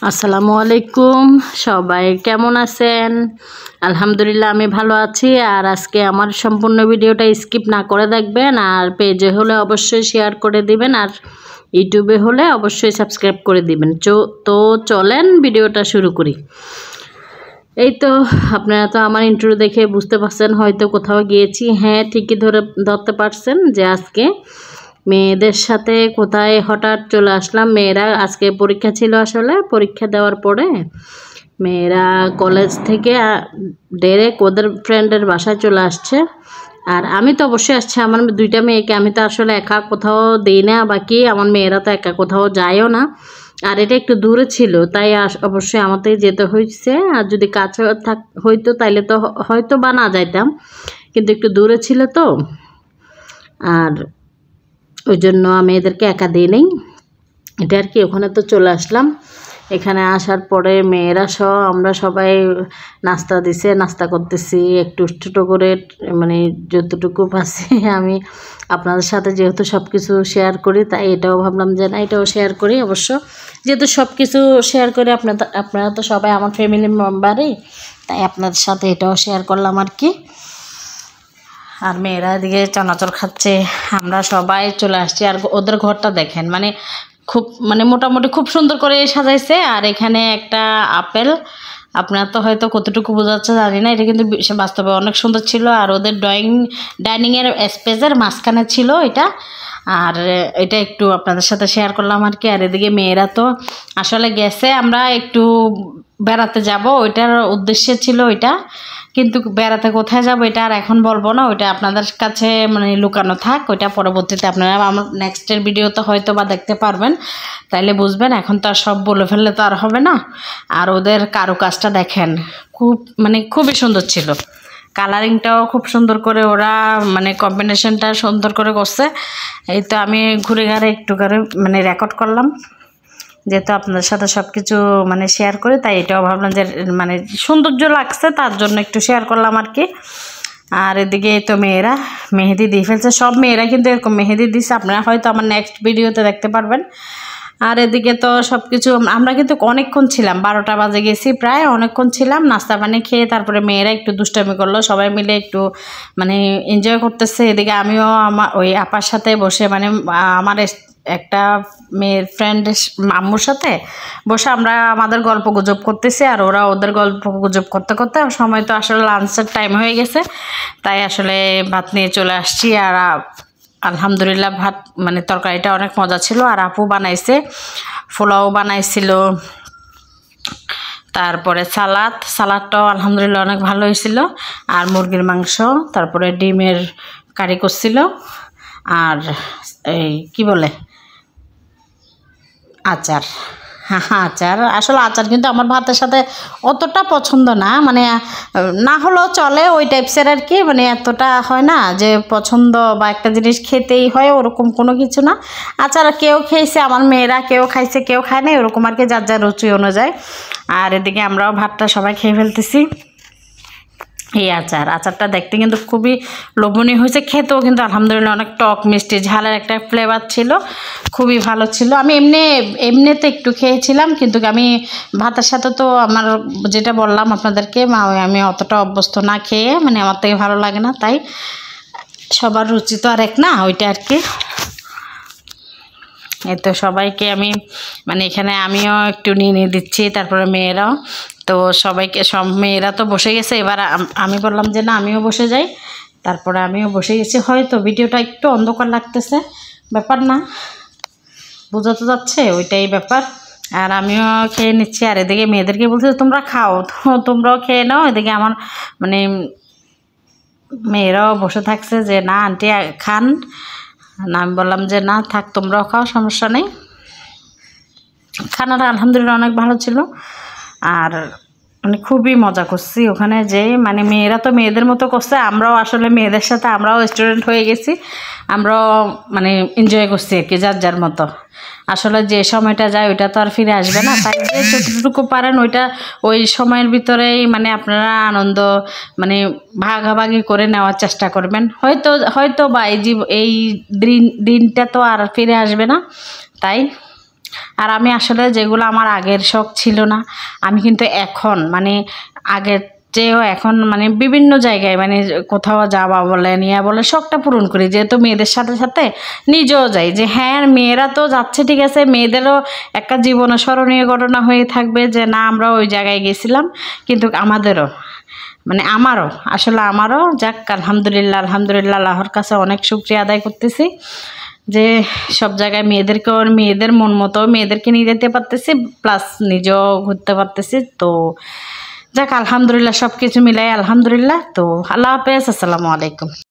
আসসালামু আলাইকুম। সবাই কেমন আছেন? আলহামদুলিল্লাহ আমি ভালো আছি। আর আজকে আমার সম্পূর্ণ ভিডিওটা স্কিপ না করে দেখবেন, আর পেজে হলে অবশ্যই শেয়ার করে দিবেন, আর ইউটিউবে হলে অবশ্যই সাবস্ক্রাইব করে দিবেন। তো চলেন ভিডিওটা শুরু করি। এই তো আপনারা তো আমার ইন্ট্রো দেখে বুঝতে পারছেন হয়তো কোথাও গিয়েছি। হ্যাঁ, ঠিকই ধরতে পারছেন যে আজকে মেয়েদের সাথে কোথায় হঠাৎ চলে আসলাম। মেয়েরা আজকে পরীক্ষা ছিল, আসলে পরীক্ষা দেওয়ার পরে মেয়েরা কলেজ থেকে ডাইরেক্ট ওদের ফ্রেন্ডের বাসায় চলে আসছে। আর আমি তো অবশ্যই আসছি আমার দুইটা মেয়েকে, আমি তো আসলে একা কোথাও দিই না, বাকি আমার মেয়েরা তো একা কোথাও যায়ও না। আর এটা একটু দূরে ছিল, তাই অবশ্যই আমাদের যেতে হয়েছে। আর যদি কাছে হইতো তাইলে তো হয়তো বা না যাইতাম, কিন্তু একটু দূরে ছিল তো, আর ওই জন্য আমি এদেরকে একা দিই নেই। এটা আর কি। ওখানে তো চলে আসলাম। এখানে আসার পরে মেয়েরা আমরা সবাই নাস্তা দিছে, নাস্তা করতেছি একটু ছোটো করে, মানে যতটুকু পাচ্ছি। আমি আপনাদের সাথে যেহেতু সব কিছু শেয়ার করি, তাই এটাও ভাবলাম যে না, এটাও শেয়ার করি। অবশ্য যেহেতু সব কিছু শেয়ার করি, আপনারা তো সবাই আমার ফ্যামিলি মেম্বারই, তাই আপনাদের সাথে এটাও শেয়ার করলাম আর কি। আর মেয়েরা এদিকে চানাচুর খাচ্ছে, আমরা সবাই চলে আসছি। আর ওদের ঘরটা দেখেন, খুব মোটামুটি খুব সুন্দর করে সাজাইছে। আর এখানে একটা আপেল, আপনার তো হয়তো কতটুকু বোঝাচ্ছে জানি না, এটা কিন্তু বাস্তবে অনেক সুন্দর ছিল। আর ওদের ডাইনিংয়ের স্পেসের মাঝখানে ছিল এটা। আর এটা একটু আপনাদের সাথে শেয়ার করলাম আর কি। আর এদিকে মেয়েরা তো আসলে গেছে, আমরা একটু বেড়াতে যাব, ওইটার উদ্দেশ্যে ছিল ওইটা, কিন্তু বেড়াতে কোথায় যাব এটা আর এখন বলবো না, ওইটা আপনাদের কাছে লুকানো থাক। ওইটা পরবর্তীতে আপনারা আমার নেক্সটের ভিডিওতে হয়তো বা দেখতে পারবেন, তাইলে বুঝবেন। এখন তো আর সব বলে ফেললে তো আর হবে না। আর ওদের কারুকাজটা দেখেন, খুবই সুন্দর ছিল। কালারিংটাও খুব সুন্দর করে ওরা কম্বিনেশনটা সুন্দর করে করছে। এই তো আমি ঘুরে ঘাড়ে একটু করে রেকর্ড করলাম, যেহেতু আপনাদের সাথে সব কিছু শেয়ার করি, তাই এটাও ভাবলাম যে সৌন্দর্য লাগছে তার জন্য একটু শেয়ার করলাম আর কি। আর এদিকে তো মেয়েরা মেহেদি দিয়ে ফেলছে, সব মেয়েরা কিন্তু এরকম মেহেদি দিচ্ছে, আপনারা হয়তো আমার নেক্সট ভিডিওতে দেখতে পারবেন। আর এদিকে তো সব কিছু আমরা কিন্তু অনেকক্ষণ ছিলাম, 12টা বাজে গেছি প্রায়, অনেকক্ষণ ছিলাম নাস্তা পানি খেয়ে। তারপরে মেয়েরা একটু দুষ্টামি করলো, সবাই মিলে একটু এনজয় করতেছে। এদিকে আমিও আমার ওই আপার সাথে বসে আমার একটা মেয়ের ফ্রেন্ড আম্মুর সাথে বসে আমরা আমাদের গল্প গুজব করতেছি, আর ওরা ওদের গল্প গুজব করতে করতে সময় তো আসলে লাঞ্চের টাইম হয়ে গেছে, তাই আসলে ভাত নিয়ে চলে আসছি। আর আলহামদুলিল্লাহ ভাত তরকারিটা অনেক মজা ছিল। আর আপু বানাইছে, পোলাও বানাইছিল, তারপরে সালাদটাও আলহামদুলিল্লাহ অনেক ভালো হয়েছিল। আর মুরগির মাংস, তারপরে ডিমের কারি করছিল, আর এই কি বলে আচার। আচার, আসলে আচার কিন্তু আমার ভাতের সাথে অতটা পছন্দ না, না হলেও চলে ওই টাইপসের আর কি। এতটা হয় না যে পছন্দ বা একটা জিনিস খেতেই হয়, ওরকম কোনো কিছু না। আচার কেউ খেয়েছে, আমার মেয়েরা কেউ খাইছে কেউ খায় না, ওরকম আর কি, যার যার রুচি অনুযায়ী। আর এদিকে আমরাও ভাতটা সবাই খেয়ে ফেলতেছি। এই আচারটা দেখতে কিন্তু খুবই লোভনীয় হয়েছে, খেতেও কিন্তু আলহামদুলিল্লাহ অনেক টক মিষ্টি ঝালের একটা ফ্লেভার ছিল, খুবই ভালো ছিল। আমি এমনিতে একটু খেয়েছিলাম, কিন্তু আমি ভাতের সাথে তো আমার যেটা বললাম আপনাদেরকে, আমি অতটা অভ্যস্ত না খেয়ে, আমার থেকে ভালো লাগে না, তাই সবার রুচি তো আর এক না, ওইটা আর কি। এই তো সবাইকে আমি এখানে আমিও একটু নিয়ে দিচ্ছি, তারপরে মেয়েরাও। তো সবাইকে, সব মেয়েরা তো বসে গেছে, এবার আমি বললাম যে না আমিও বসে যাই, তারপরে আমিও বসে গেছি। হয়তো ভিডিওটা একটু অন্ধকার লাগতেছে, ব্যাপার না, বোঝা তো যাচ্ছে, ওইটাই ব্যাপার। আর আমিও খেয়ে নিচ্ছি। আর এদিকে মেয়েদেরকে বলছি তোমরা খাও, তো তোমরাও খেয়ে নাও। এদিকে আমার মেয়েরাও বসে থাকছে যে না আন্টি খান, আমি বললাম যে না থাক, তোমরাও খাও, সমস্যা নেই। খানাটা আলহামদুলিল্লাহ অনেক ভালো ছিল। আর খুবই মজা করছি ওখানে যে, মেয়েরা তো মেয়েদের মতো করছে, আমরাও আসলে মেয়েদের সাথে আমরাও স্টুডেন্ট হয়ে গেছি, আমরাও এনজয় করছি আর কি, যার যার মতো। আসলে যে সময়টা যায় ওইটা তো আর ফিরে আসবে না, তাই যে যতটুকু পারেন ওই সময়ের ভিতরেই আপনারা আনন্দ ভাগাভাগি করে নেওয়ার চেষ্টা করবেন। হয়তো বা এই দিনটা তো আর ফিরে আসবে না, তাই আর আমি আসলে যেগুলো আমার আগের শখ ছিল না, আমি কিন্তু এখন মানে আগের চেয়েও এখন মানে বিভিন্ন জায়গায় মানে কোথাও যাওয়া বলে নিয়ে বলে শখটা পূরণ করি, যেহেতু মেয়েদের সাথে সাথে নিজেও যাই, যে হ্যাঁ মেয়েরা তো যাচ্ছে ঠিক আছে, মেয়েদেরও একটা জীবনে স্মরণীয় ঘটনা হয়ে থাকবে যে না আমরা ওই জায়গায় গেছিলাম, কিন্তু আমাদেরও মানে আমারও যাক আলহামদুলিল্লাহ আলহামদুলিল্লাহ, আল্লাহর কাছে অনেক শুকরিয়া আদায় করতেছি যে সব জায়গায় মেয়েদেরকেও মেয়েদের মন মতো মেয়েদেরকে নিয়ে যেতে পারতেছি, প্লাস নিজেও ঘুরতে পারতেছি। তো যাক আলহামদুলিল্লাহ, সব কিছু মিলাই আলহামদুলিল্লাহ। তো আল্লাহ হাফেজ, আসসালামু আলাইকুম।